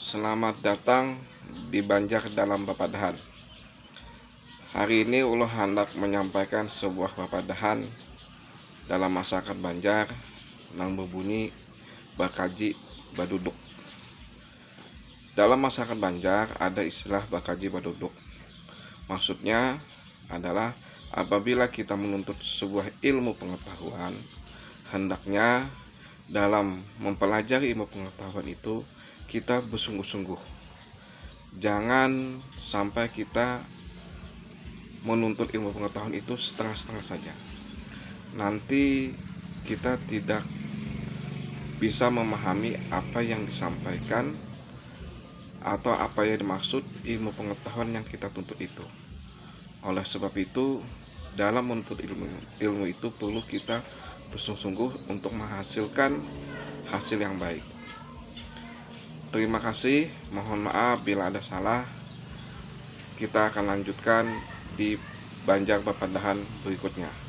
Selamat datang di Banjar dalam Papadahan. Hari ini ulah hendak menyampaikan sebuah papadahan dalam masyarakat Banjar yang berbunyi bakaji baduduk. Dalam masyarakat Banjar ada istilah bakaji baduduk. Maksudnya adalah apabila kita menuntut sebuah ilmu pengetahuan, hendaknya dalam mempelajari ilmu pengetahuan itu kita bersungguh-sungguh. Jangan sampai kita menuntut ilmu pengetahuan itu setengah-setengah saja. Nanti kita tidak bisa memahami apa yang disampaikan atau apa yang dimaksud ilmu pengetahuan yang kita tuntut itu. Oleh sebab itu, dalam menuntut ilmu itu perlu kita bersungguh-sungguh untuk menghasilkan hasil yang baik. Terima kasih, mohon maaf bila ada salah. Kita akan lanjutkan di Banjar Papadahan berikutnya.